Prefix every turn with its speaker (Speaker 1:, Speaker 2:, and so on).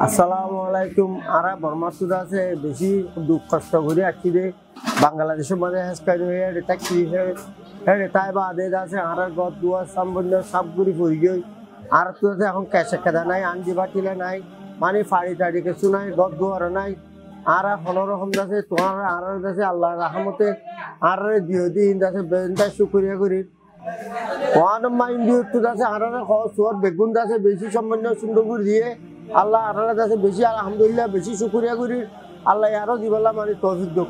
Speaker 1: আসসালামু আলাইকুম। আরা বর্মাসুদ আছে বেশি দুঃখ কষ্ট করে আসছি রে বাংলাদেশের মধ্যে হেসকাই হয়ে ট্যাক্সি হ্যাঁ তাই বা আদেশ আছে আর গদ দুয়ার সম্বন্ধ সবগুলি পড়ি গই আর তো এখন ক্যাশে খেদা নাই আনজি বাটিলে নাই মানে ফাড়ি টাড়ি কিছু নাই গদ দুয়ার নাই আর হনরকম আছে তোমার আর আছে আল্লাহ রাহমতে আর দিও দিন আছে বেনটা শুকরিয়া করি ওয়ান মাইন্ড তো আছে আর সোয়ার বেগুন আছে বেশি সম্বন্ধ সুন্দর করে দিয়ে আল্লাহ আল্লাহ কাছে বেশি আলহামদুলিল্লাহ বেশি শুকরিয়া করি আল্লাহ আরো দিবল্লা মানে তৌফিক দেব।